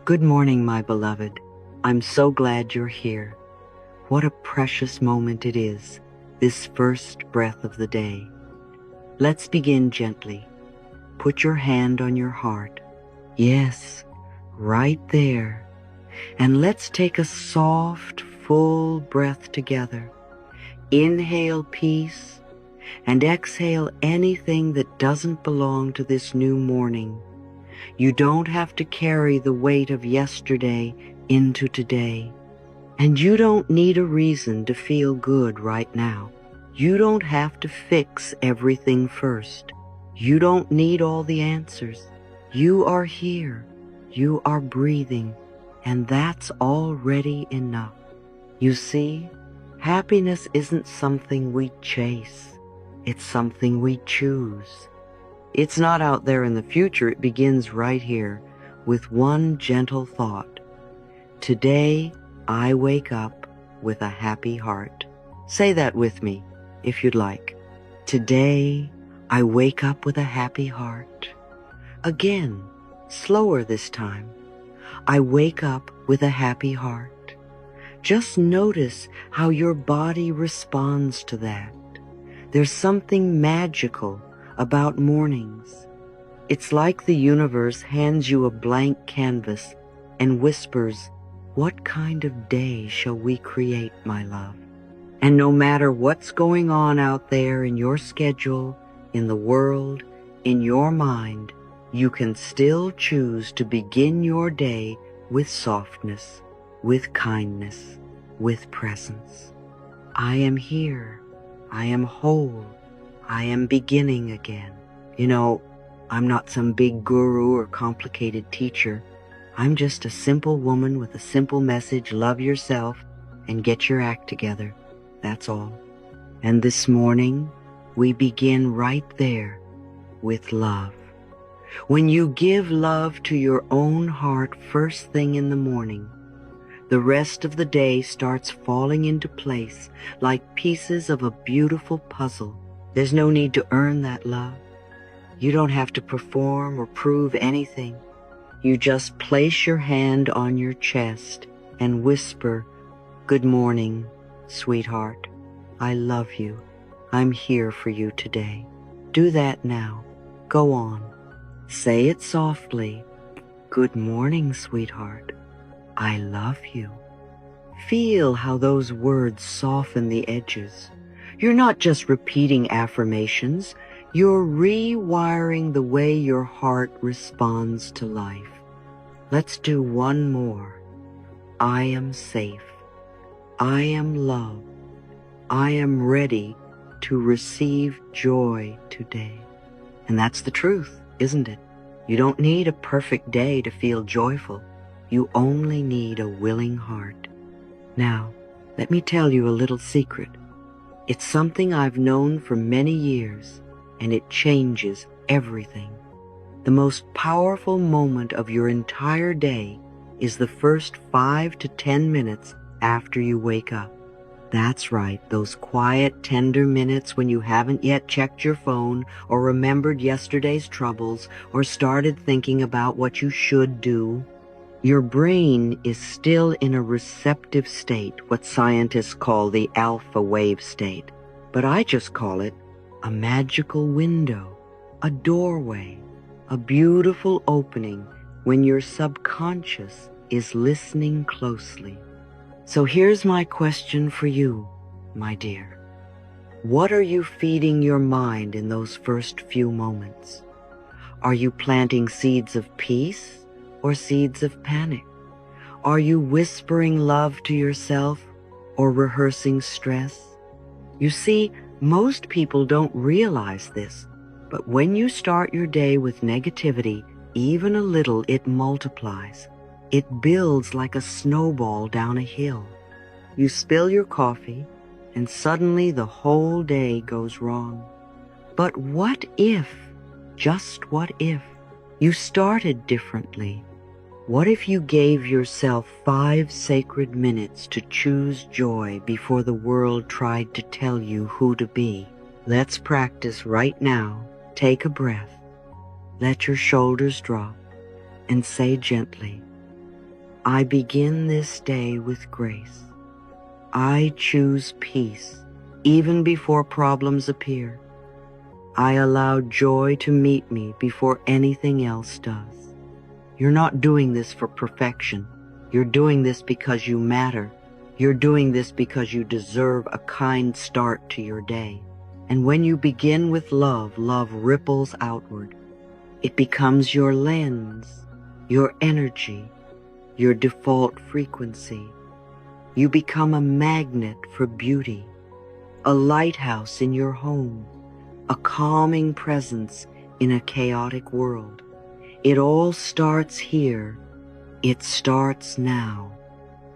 Good morning, my beloved. I'm so glad you're here. What a precious moment it is, this first breath of the day. Let's begin gently. Put your hand on your heart. Yes, right there. And let's take a soft, full breath together. Inhale peace and exhale anything that doesn't belong to this new morning. You don't have to carry the weight of yesterday into today. And you don't need a reason to feel good right now. You don't have to fix everything first. You don't need all the answers. You are here. You are breathing. And that's already enough. You see, happiness isn't something we chase. It's something we choose. It's not out there in the future. It begins right here with one gentle thought. Today, I wake up with a happy heart. Say that with me, if you'd like. Today, I wake up with a happy heart. Again, slower this time. I wake up with a happy heart. Just notice how your body responds to that. There's something magical about mornings. It's like the universe hands you a blank canvas and whispers, "What kind of day shall we create, my love?" And no matter what's going on out there in your schedule, in the world, in your mind, you can still choose to begin your day with softness, with kindness, with presence. I am here. I am whole. I am beginning again. You know, I'm not some big guru or complicated teacher. I'm just a simple woman with a simple message: love yourself and get your act together. That's all. And this morning, we begin right there with love. When you give love to your own heart first thing in the morning, the rest of the day starts falling into place like pieces of a beautiful puzzle. There's no need to earn that love. You don't have to perform or prove anything. You just place your hand on your chest and whisper, "Good morning, sweetheart. I love you. I'm here for you today." Do that now. Go on. Say it softly. "Good morning, sweetheart. I love you." Feel how those words soften the edges. You're not just repeating affirmations. You're rewiring the way your heart responds to life. Let's do one more. I am safe. I am loved. I am ready to receive joy today. And that's the truth, isn't it? You don't need a perfect day to feel joyful. You only need a willing heart. Now, let me tell you a little secret. It's something I've known for many years, and it changes everything. The most powerful moment of your entire day is the first 5 to 10 minutes after you wake up. That's right, those quiet, tender minutes when you haven't yet checked your phone or remembered yesterday's troubles or started thinking about what you should do. Your brain is still in a receptive state, what scientists call the alpha wave state. But I just call it a magical window, a doorway, a beautiful opening when your subconscious is listening closely. So here's my question for you, my dear. What are you feeding your mind in those first few moments? Are you planting seeds of peace or seeds of panic? Are you whispering love to yourself or rehearsing stress? You see, most people don't realize this, but when you start your day with negativity, even a little, it multiplies. It builds like a snowball down a hill. You spill your coffee, and suddenly the whole day goes wrong. But what if, just what if, you started differently? What if you gave yourself 5 sacred minutes to choose joy before the world tried to tell you who to be? Let's practice right now. Take a breath. Let your shoulders drop and say gently, I begin this day with grace. I choose peace even before problems appear. I allow joy to meet me before anything else does. You're not doing this for perfection. You're doing this because you matter. You're doing this because you deserve a kind start to your day. And when you begin with love, love ripples outward. It becomes your lens, your energy, your default frequency. You become a magnet for beauty, a lighthouse in your home, a calming presence in a chaotic world. It all starts here. It starts now.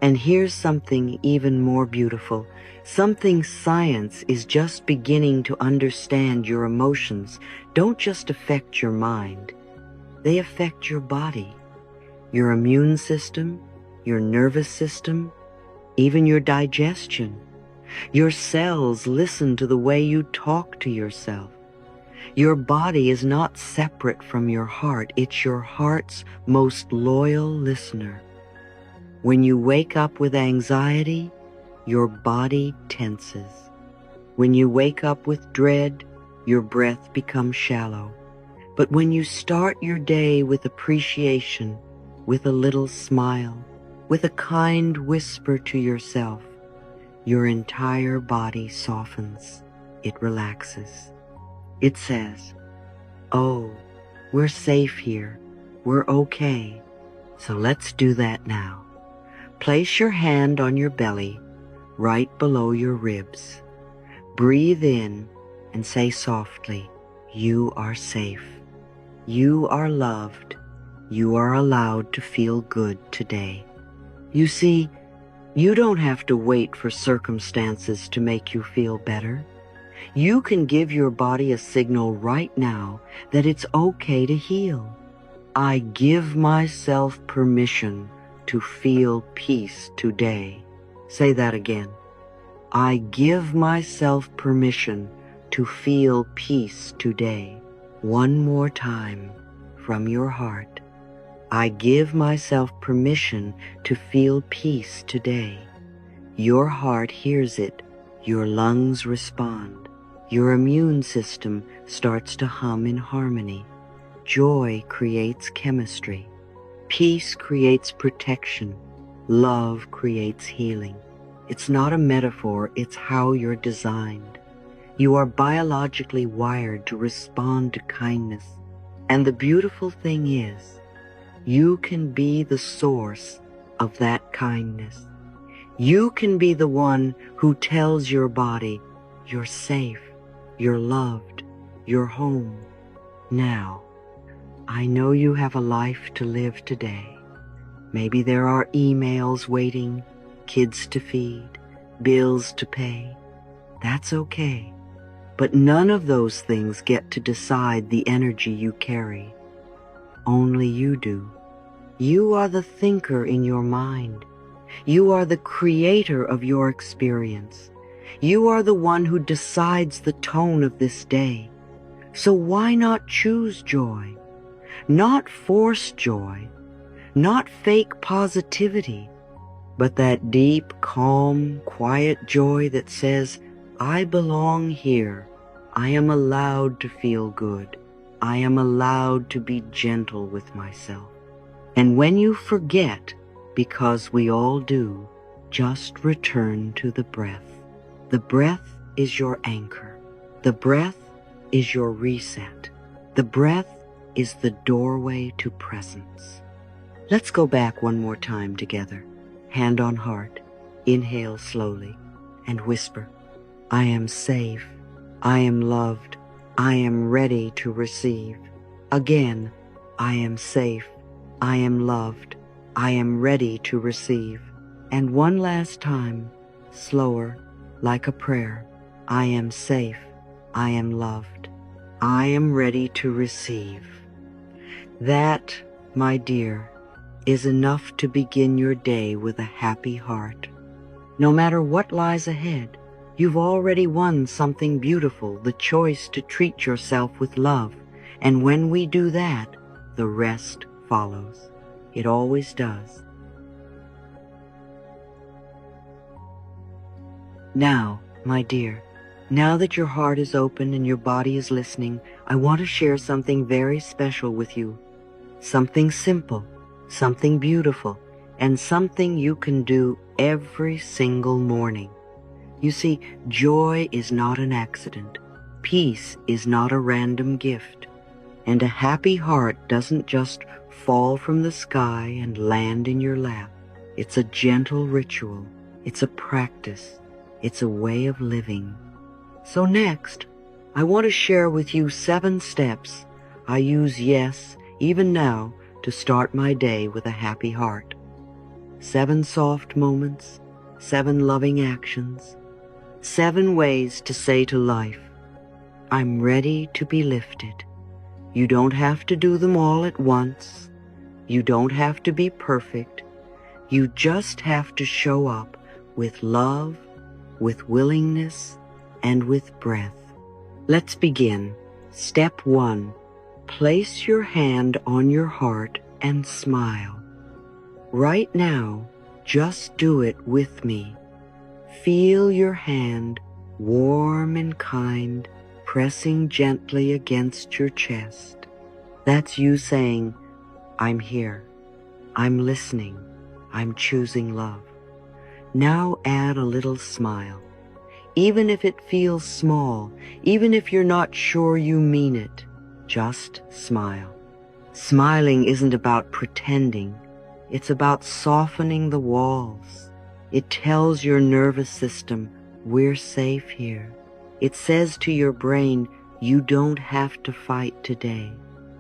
And here's something even more beautiful, something science is just beginning to understand. Your emotions don't just affect your mind, they affect your body, your immune system, your nervous system, even your digestion. Your cells listen to the way you talk to yourself. Your body is not separate from your heart. It's your heart's most loyal listener. When you wake up with anxiety, your body tenses. When you wake up with dread, your breath becomes shallow. But when you start your day with appreciation, with a little smile, with a kind whisper to yourself, your entire body softens. It relaxes. It says, "Oh, we're safe here. We're okay." So let's do that now. Place your hand on your belly, right below your ribs. Breathe in and say softly, "You are safe. You are loved. You are allowed to feel good today." You see, you don't have to wait for circumstances to make you feel better. You can give your body a signal right now that it's okay to heal. I give myself permission to feel peace today. Say that again. I give myself permission to feel peace today. One more time from your heart. I give myself permission to feel peace today. Your heart hears it. Your lungs respond. Your immune system starts to hum in harmony. Joy creates chemistry. Peace creates protection. Love creates healing. It's not a metaphor, it's how you're designed. You are biologically wired to respond to kindness. And the beautiful thing is, you can be the source of that kindness. You can be the one who tells your body, you're safe, you're loved, you're home. Now, I know you have a life to live today. Maybe there are emails waiting, kids to feed, bills to pay. That's okay. But none of those things get to decide the energy you carry. Only you do. You are the thinker in your mind. You are the creator of your experience. You are the one who decides the tone of this day. So why not choose joy? Not forced joy, not fake positivity, but that deep, calm, quiet joy that says, I belong here. I am allowed to feel good. I am allowed to be gentle with myself. And when you forget, because we all do, just return to the breath. The breath is your anchor. The breath is your reset. The breath is the doorway to presence. Let's go back one more time together. Hand on heart. Inhale slowly and whisper, I am safe. I am loved. I am ready to receive. Again, I am safe. I am loved. I am ready to receive. And one last time, slower, like a prayer. I am safe. I am loved. I am ready to receive. That, my dear, is enough to begin your day with a happy heart. No matter what lies ahead, you've already won something beautiful, the choice to treat yourself with love. And when we do that, the rest follows. It always does. Now, my dear, now that your heart is open and your body is listening, I want to share something very special with you. Something simple, something beautiful, and something you can do every single morning. You see, joy is not an accident. Peace is not a random gift. And a happy heart doesn't just fall from the sky and land in your lap. It's a gentle ritual. It's a practice. It's a way of living. So next, I want to share with you 7 steps I use, yes, even now, to start my day with a happy heart. 7 soft moments, 7 loving actions, 7 ways to say to life, I'm ready to be lifted. You don't have to do them all at once. You don't have to be perfect. You just have to show up with love, with willingness, and with breath. Let's begin. Step 1. Place your hand on your heart and smile. Right now, just do it with me. Feel your hand, warm and kind, pressing gently against your chest. That's you saying, I'm here. I'm listening. I'm choosing love. Now add a little smile. Even if it feels small, even if you're not sure you mean it, just smile. Smiling isn't about pretending. It's about softening the walls. It tells your nervous system, we're safe here. It says to your brain, you don't have to fight today.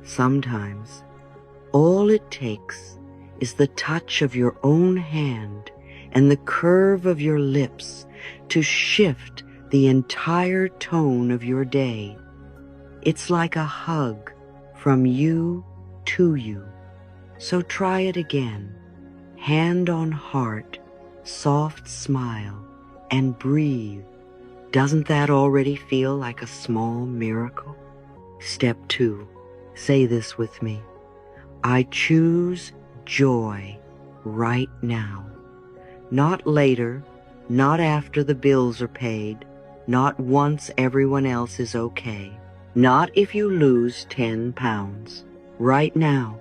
Sometimes, all it takes is the touch of your own hand and the curve of your lips to shift the entire tone of your day. It's like a hug from you to you. So try it again. Hand on heart, soft smile, and breathe. Doesn't that already feel like a small miracle? Step 2. Say this with me. I choose joy right now. Not later, not after the bills are paid, not once everyone else is okay, not if you lose 10 pounds. Right now.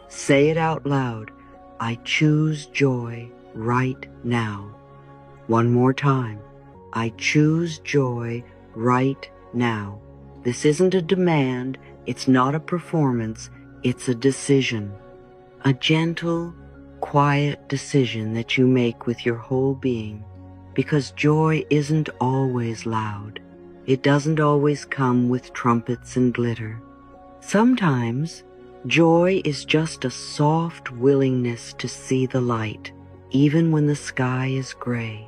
Say it out loud. I choose joy right now. One more time. I choose joy right now. This isn't a demand. It's not a performance. It's a decision. A gentle, quiet decision that you make with your whole being. Because joy isn't always loud. It doesn't always come with trumpets and glitter. Sometimes, joy is just a soft willingness to see the light, even when the sky is gray.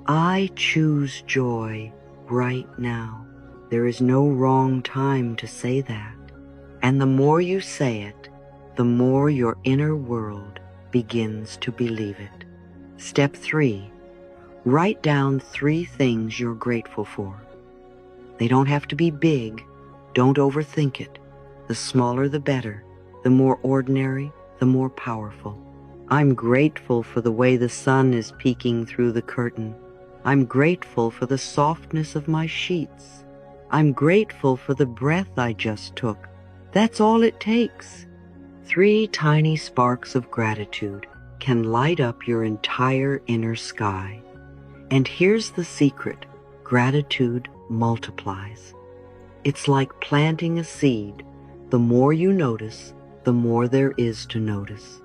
I choose joy right now. There is no wrong time to say that. And the more you say it, the more your inner world begins to believe it. Step 3. Write down 3 things you're grateful for. They don't have to be big. Don't overthink it. The smaller the better. The more ordinary, the more powerful. I'm grateful for the way the sun is peeking through the curtain. I'm grateful for the softness of my sheets. I'm grateful for the breath I just took. That's all it takes. 3 tiny sparks of gratitude can light up your entire inner sky. And here's the secret. Gratitude multiplies. It's like planting a seed. The more you notice, the more there is to notice.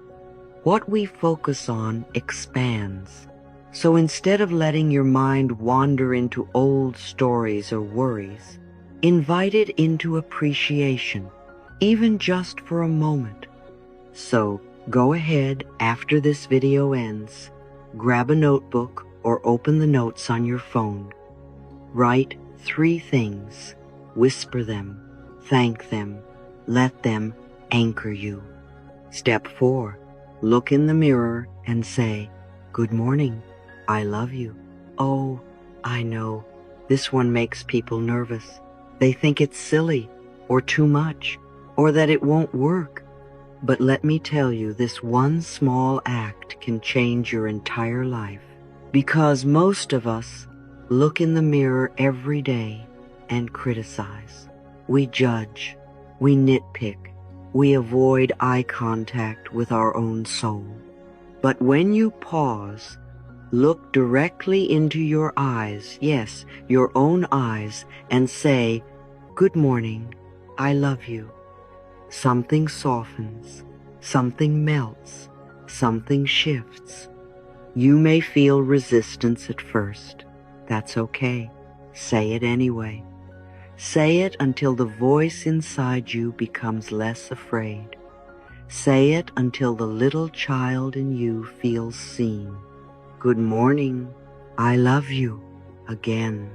What we focus on expands. So instead of letting your mind wander into old stories or worries, invite it into appreciation, even just for a moment. So go ahead after this video ends, grab a notebook or open the notes on your phone. Write 3 things, whisper them, thank them, let them anchor you. Step 4, look in the mirror and say, good morning, I love you. Oh, I know, this one makes people nervous. They think it's silly or too much or that it won't work. But let me tell you, this one small act can change your entire life. Because most of us look in the mirror every day and criticize. We judge, we nitpick, we avoid eye contact with our own soul. But when you pause, look directly into your eyes, yes, your own eyes, and say, "Good morning, I love you." Something softens, something melts, something shifts. You may feel resistance at first. That's okay. Say it anyway. Say it until the voice inside you becomes less afraid. Say it until the little child in you feels seen. Good morning, I love you, again,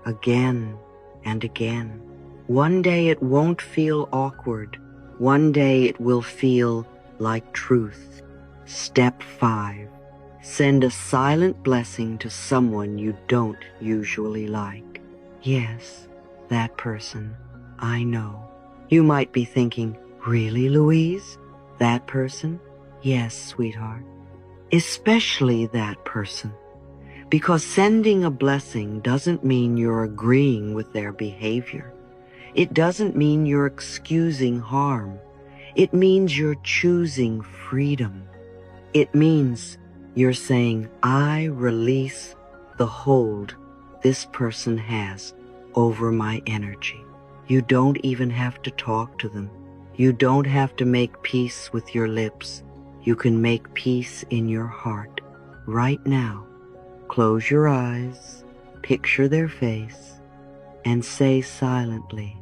again, and again. One day it won't feel awkward. One day it will feel like truth. Step 5. Send a silent blessing to someone you don't usually like. Yes, that person, I know. You might be thinking, really, Louise? That person? Yes, sweetheart. Especially that person. Because sending a blessing doesn't mean you're agreeing with their behavior. It doesn't mean you're excusing harm. It means you're choosing freedom. It means you're saying, I release the hold this person has over my energy. You don't even have to talk to them. You don't have to make peace with your lips. You can make peace in your heart right now. Close your eyes, picture their face, and say silently,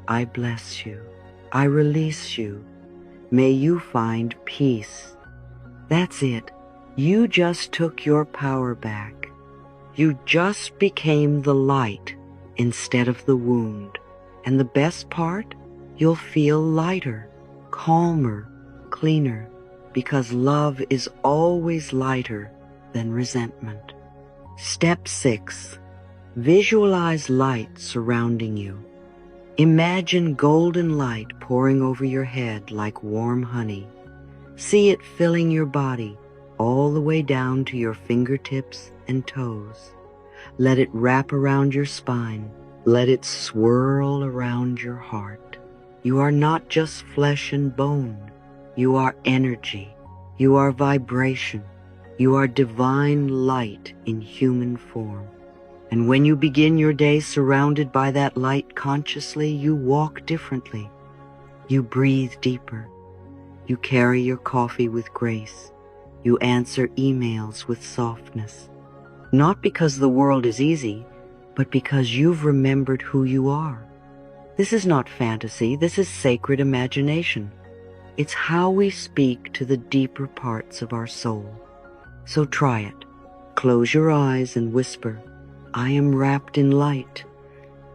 I bless you. I release you. May you find peace. That's it. You just took your power back. You just became the light instead of the wound. And the best part? You'll feel lighter, calmer, cleaner, because love is always lighter than resentment. Step 6. Visualize light surrounding you. Imagine golden light pouring over your head like warm honey. See it filling your body all the way down to your fingertips and toes. Let it wrap around your spine. Let it swirl around your heart. You are not just flesh and bone. You are energy. You are vibration. You are divine light in human form. And when you begin your day surrounded by that light consciously, you walk differently. You breathe deeper. You carry your coffee with grace. You answer emails with softness. Not because the world is easy, but because you've remembered who you are. This is not fantasy. This is sacred imagination. It's how we speak to the deeper parts of our soul. So try it. Close your eyes and whisper, I am wrapped in light.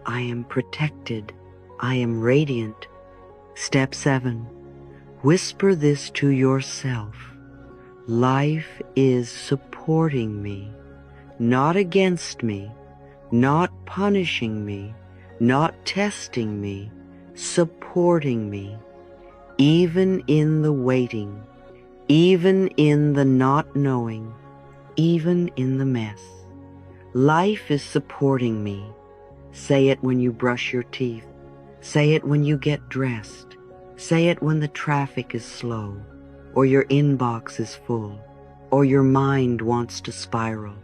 I am protected. I am radiant. Step 7. Whisper this to yourself. Life is supporting me, not against me, not punishing me, not testing me, supporting me, even in the waiting, even in the not knowing, even in the mess. Life is supporting me. Say it when you brush your teeth. Say it when you get dressed. Say it when the traffic is slow, or your inbox is full, or your mind wants to spiral.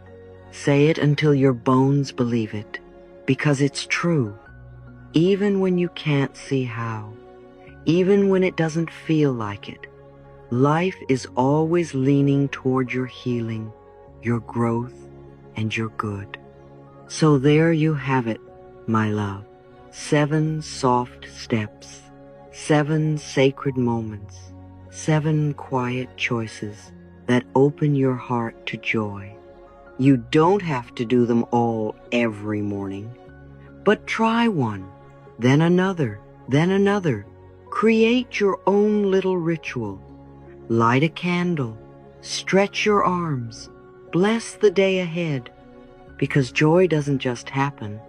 Say it until your bones believe it, because it's true. Even when you can't see how, even when it doesn't feel like it, life is always leaning toward your healing, your growth, and your good. So there you have it, my love. 7 soft steps, 7 sacred moments, 7 quiet choices that open your heart to joy. You don't have to do them all every morning, but try one, then another, then another. Create your own little ritual. Light a candle, stretch your arms, bless the day ahead, because joy doesn't just happen,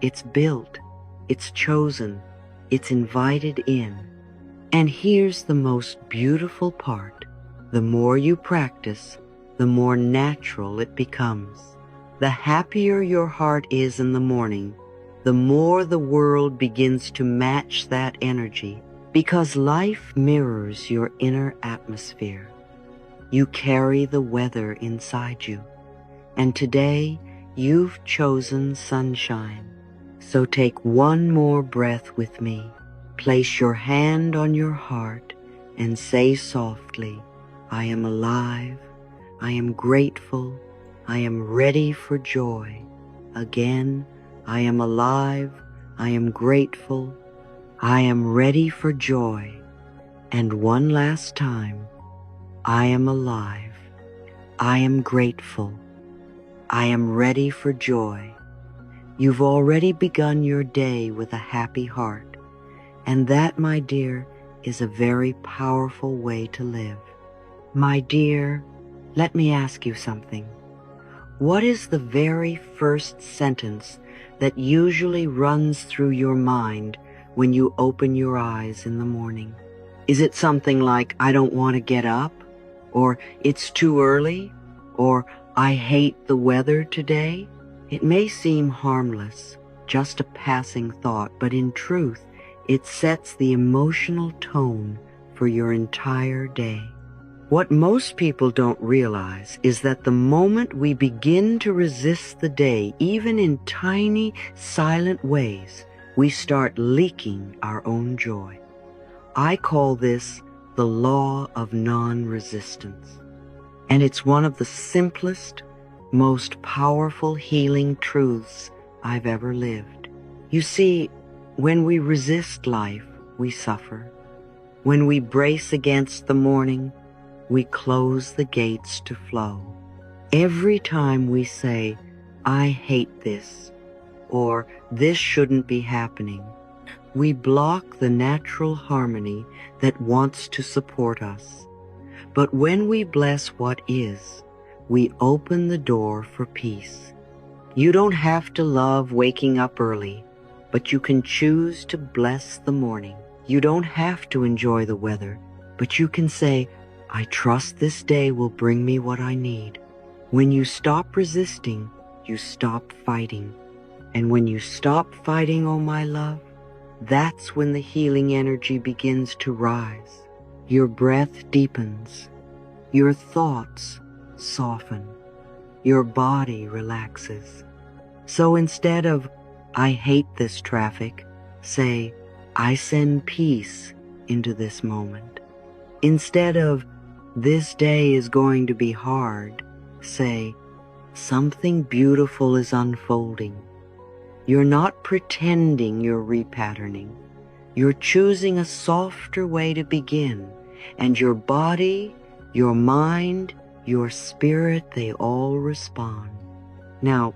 it's built, it's chosen, it's invited in. And here's the most beautiful part. The more you practice, the more natural it becomes. The happier your heart is in the morning, the more the world begins to match that energy, because life mirrors your inner atmosphere. You carry the weather inside you, and today you've chosen sunshine. So take one more breath with me. Place your hand on your heart and say softly, I am alive, I am grateful, I am ready for joy. Again, I am alive, I am grateful, I am ready for joy. And one last time, I am alive, I am grateful, I am ready for joy. You've already begun your day with a happy heart, and that, my dear, is a very powerful way to live. My dear, let me ask you something. What is the very first sentence that usually runs through your mind when you open your eyes in the morning? Is it something like, I don't want to get up? Or it's too early? Or I hate the weather today? It may seem harmless, just a passing thought, but in truth, it sets the emotional tone for your entire day. What most people don't realize is that the moment we begin to resist the day, even in tiny, silent ways, we start leaking our own joy. I call this the law of non-resistance. And it's one of the simplest, most powerful healing truths I've ever lived. You see, when we resist life, we suffer. When we brace against the morning, we close the gates to flow. Every time we say, I hate this, or this shouldn't be happening, we block the natural harmony that wants to support us. But when we bless what is, we open the door for peace. You don't have to love waking up early, but you can choose to bless the morning. You don't have to enjoy the weather, but you can say, I trust this day will bring me what I need. When you stop resisting, you stop fighting. And when you stop fighting, oh my love, that's when the healing energy begins to rise. Your breath deepens. Your thoughts soften. Your body relaxes. So instead of, I hate this traffic, say, I send peace into this moment. Instead of, this day is going to be hard, say, something beautiful is unfolding. You're not pretending you're repatterning. You're choosing a softer way to begin, and your body, your mind, your spirit, they all respond. Now,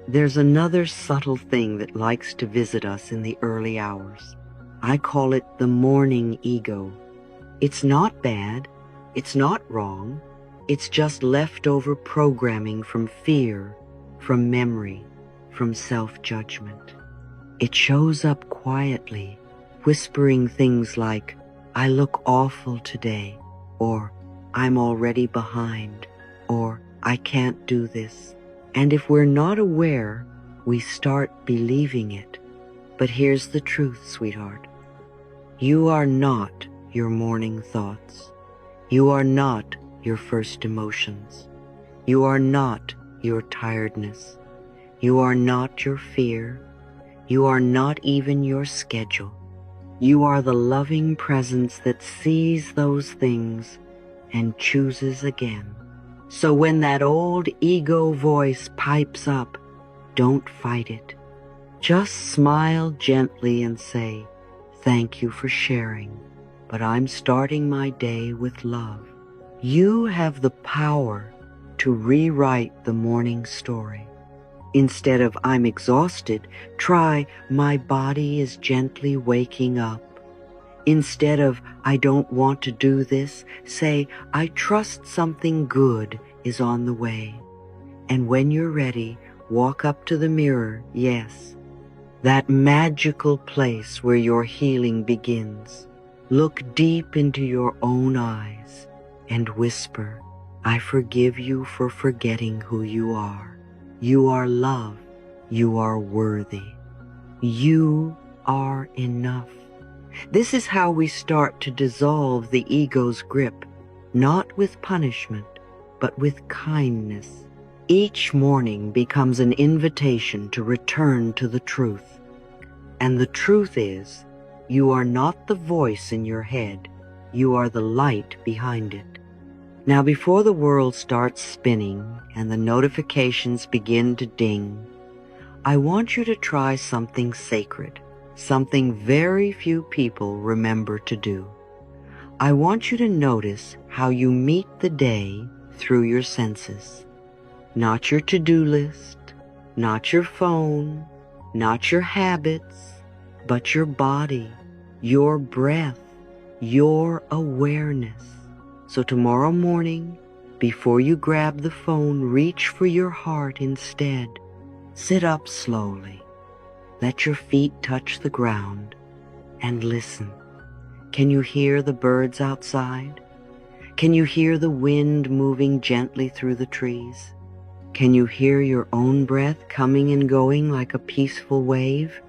there's another subtle thing that likes to visit us in the early hours. I call it the morning ego. It's not bad. It's not wrong. It's just leftover programming from fear, from memory, from self-judgment. It shows up quietly, whispering things like, I look awful today, or I'm already behind, or I can't do this. And if we're not aware, we start believing it. But here's the truth, sweetheart. You are not your morning thoughts. You are not your first emotions. You are not your tiredness. You are not your fear. You are not even your schedule. You are the loving presence that sees those things and chooses again. So when that old ego voice pipes up, don't fight it. Just smile gently and say, thank you for sharing, but I'm starting my day with love. You have the power to rewrite the morning story. Instead of I'm exhausted, try my body is gently waking up. Instead of I don't want to do this, say I trust something good is on the way. And when you're ready, walk up to the mirror, yes, that magical place where your healing begins. Look deep into your own eyes and whisper, I forgive you for forgetting who you are. You are love. You are worthy. You are enough. This is how we start to dissolve the ego's grip, not with punishment, but with kindness. Each morning becomes an invitation to return to the truth. And the truth is, you are not the voice in your head. You are the light behind it. Now, before the world starts spinning and the notifications begin to ding, I want you to try something sacred, something very few people remember to do. I want you to notice how you meet the day through your senses. Not your to-do list, not your phone, not your habits, but your body, your breath, your awareness. So tomorrow morning, before you grab the phone, reach for your heart instead. Sit up slowly. Let your feet touch the ground and listen. Can you hear the birds outside? Can you hear the wind moving gently through the trees? Can you hear your own breath coming and going like a peaceful wave?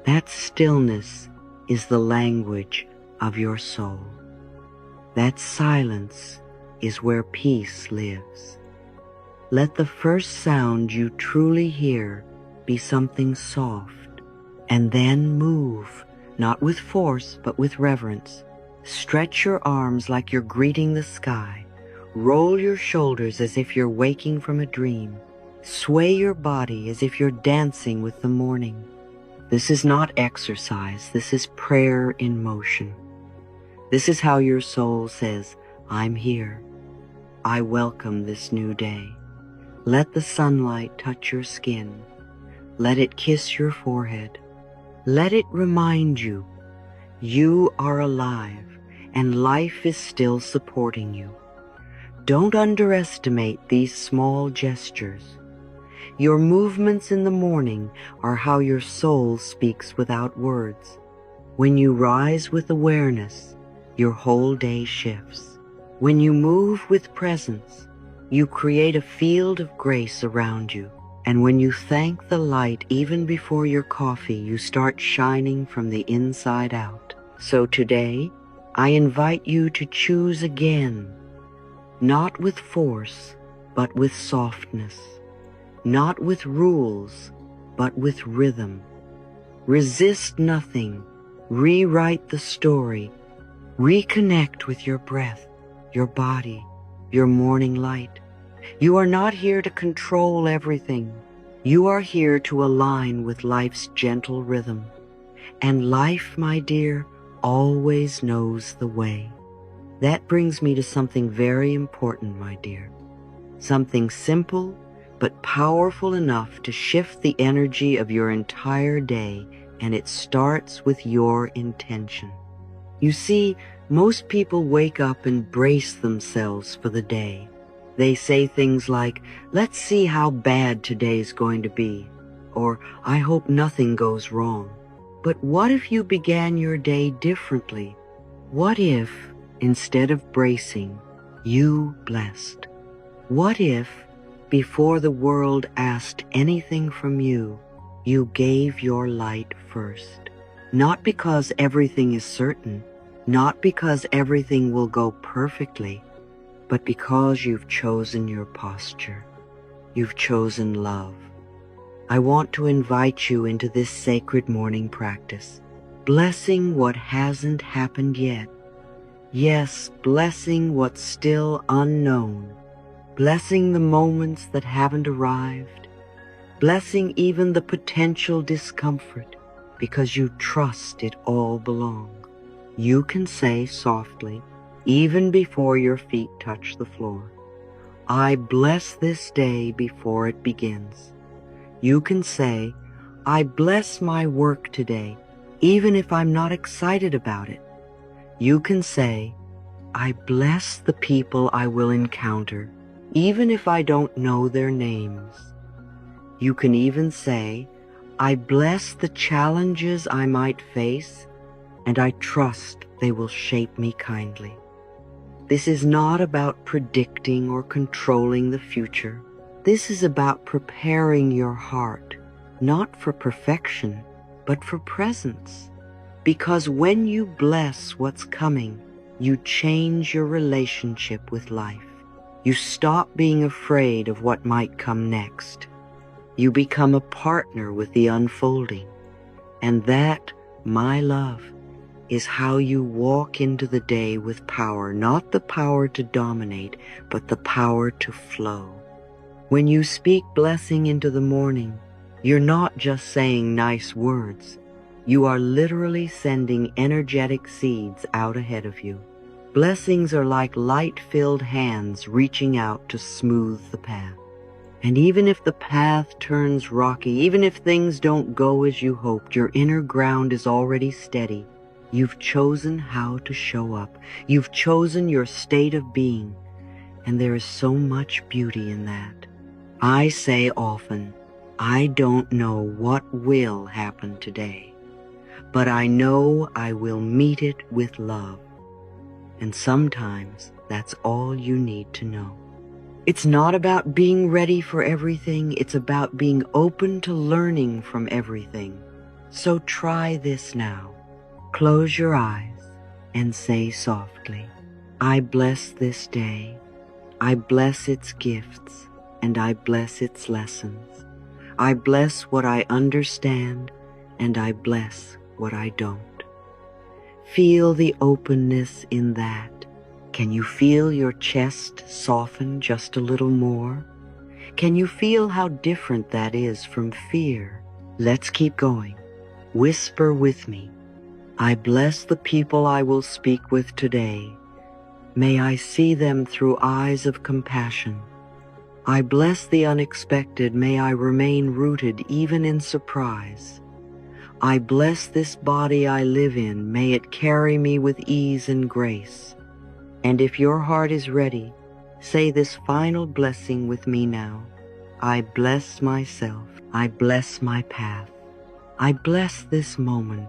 That stillness is the language of your soul. That silence is where peace lives. Let the first sound you truly hear be something soft, and then move, not with force, but with reverence. Stretch your arms like you're greeting the sky. Roll your shoulders as if you're waking from a dream. Sway your body as if you're dancing with the morning. This is not exercise. This is prayer in motion. This is how your soul says, I'm here. I welcome this new day. Let the sunlight touch your skin. Let it kiss your forehead. Let it remind you, you are alive and life is still supporting you. Don't underestimate these small gestures. Your movements in the morning are how your soul speaks without words. When you rise with awareness, your whole day shifts. When you move with presence, you create a field of grace around you. And when you thank the light even before your coffee, you start shining from the inside out. So today, I invite you to choose again. Not with force, but with softness. Not with rules, but with rhythm. Resist nothing. Rewrite the story. Reconnect with your breath, your body, your morning light. You are not here to control everything. You are here to align with life's gentle rhythm. And life, my dear, always knows the way. That brings me to something very important, my dear. Something simple, but powerful enough to shift the energy of your entire day, and it starts with your intention. You see, most people wake up and brace themselves for the day. They say things like, let's see how bad today's going to be, or I hope nothing goes wrong. But what if you began your day differently? What if, instead of bracing, you blessed? What if, before the world asked anything from you, you gave your light first? Not because everything is certain, not because everything will go perfectly, but because you've chosen your posture. You've chosen love. I want to invite you into this sacred morning practice, blessing what hasn't happened yet. Yes, blessing what's still unknown. Blessing the moments that haven't arrived. Blessing even the potential discomfort, because you trust it all belongs. You can say softly, even before your feet touch the floor, I bless this day before it begins. You can say, I bless my work today, even if I'm not excited about it. You can say, I bless the people I will encounter, even if I don't know their names. You can even say, I bless the challenges I might face, and I trust they will shape me kindly. This is not about predicting or controlling the future. This is about preparing your heart, not for perfection, but for presence. Because when you bless what's coming, you change your relationship with life. You stop being afraid of what might come next. You become a partner with the unfolding. And that, my love, is how you walk into the day with power, not the power to dominate, but the power to flow. When you speak blessing into the morning, you're not just saying nice words. You are literally sending energetic seeds out ahead of you. Blessings are like light-filled hands reaching out to smooth the path. And even if the path turns rocky, even if things don't go as you hoped, your inner ground is already steady. You've chosen how to show up. You've chosen your state of being. And there is so much beauty in that. I say often, I don't know what will happen today, but I know I will meet it with love. And sometimes that's all you need to know. It's not about being ready for everything. It's about being open to learning from everything. So try this now. Close your eyes and say softly, I bless this day. I bless its gifts and I bless its lessons. I bless what I understand and I bless what I don't. Feel the openness in that. Can you feel your chest soften just a little more? Can you feel how different that is from fear? Let's keep going. Whisper with me. I bless the people I will speak with today. May I see them through eyes of compassion. I bless the unexpected. May I remain rooted even in surprise. I bless this body I live in. May it carry me with ease and grace. And if your heart is ready, say this final blessing with me now. I bless myself. I bless my path. I bless this moment.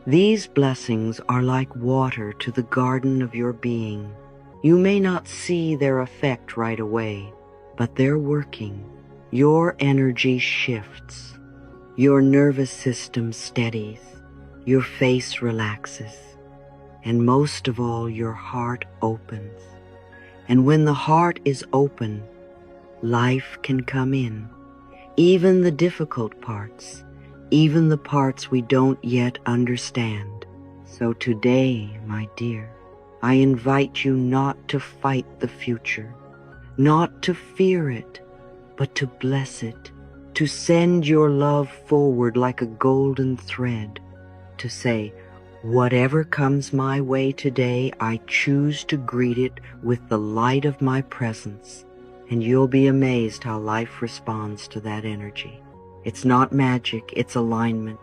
These blessings are like water to the garden of your being. You may not see their effect right away, but they're working. Your energy shifts. Your nervous system steadies. Your face relaxes. And most of all, your heart opens. And when the heart is open, life can come in. Even the difficult parts, even the parts we don't yet understand. So today, my dear, I invite you not to fight the future, not to fear it, but to bless it, to send your love forward like a golden thread, to say, whatever comes my way today, I choose to greet it with the light of my presence, and you'll be amazed how life responds to that energy. It's not magic, it's alignment,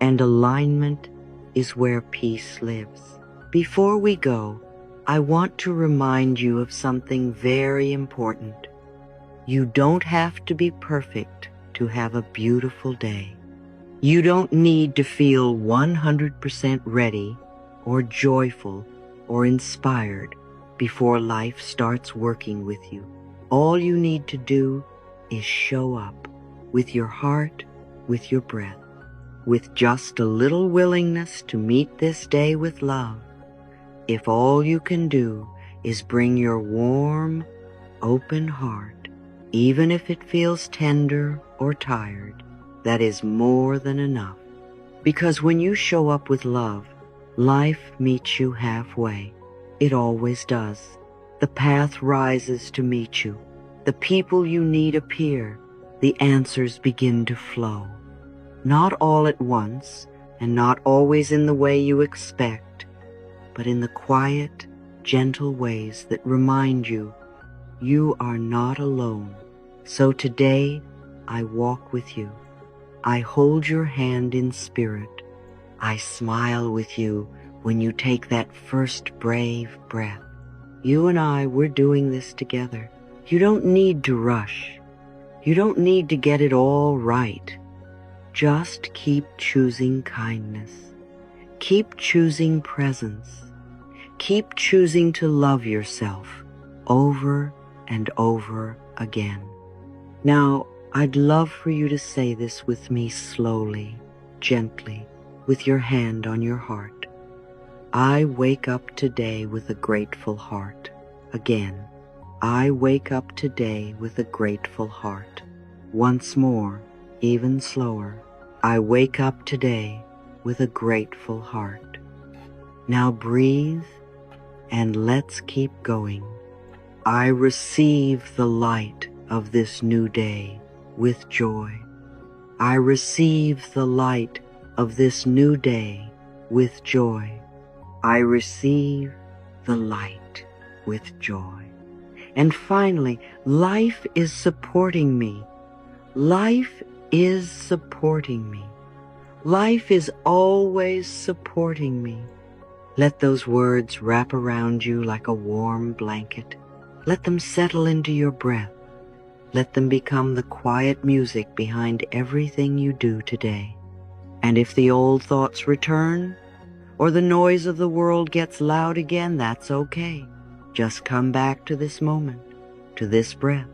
and alignment is where peace lives. Before we go, I want to remind you of something very important. You don't have to be perfect to have a beautiful day. You don't need to feel 100% ready or joyful or inspired before life starts working with you. All you need to do is show up with your heart, with your breath, with just a little willingness to meet this day with love. If all you can do is bring your warm, open heart, even if it feels tender or tired, that is more than enough. Because when you show up with love, life meets you halfway. It always does. The path rises to meet you. The people you need appear. The answers begin to flow. Not all at once, and not always in the way you expect, but in the quiet, gentle ways that remind you, you are not alone. So today, I walk with you. I hold your hand in spirit. I smile with you when you take that first brave breath. You and I, we're doing this together. You don't need to rush. You don't need to get it all right. Just keep choosing kindness. Keep choosing presence. Keep choosing to love yourself over and over again. Now, I'd love for you to say this with me slowly, gently, with your hand on your heart. I wake up today with a grateful heart. Again, I wake up today with a grateful heart. Once more, even slower, I wake up today with a grateful heart. Now breathe and let's keep going. I receive the light of this new day with joy. I receive the light of this new day with joy. I receive the light with joy. And finally, life is supporting me. Life is supporting me. Life is always supporting me. Let those words wrap around you like a warm blanket. Let them settle into your breath. Let them become the quiet music behind everything you do today. And if the old thoughts return, or the noise of the world gets loud again, that's okay. Just come back to this moment, to this breath,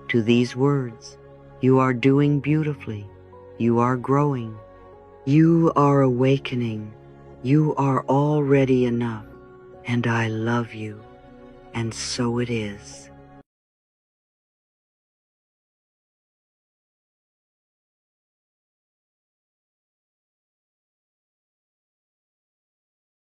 to these words. You are doing beautifully. You are growing. You are awakening. You are already enough. And I love you. And so it is.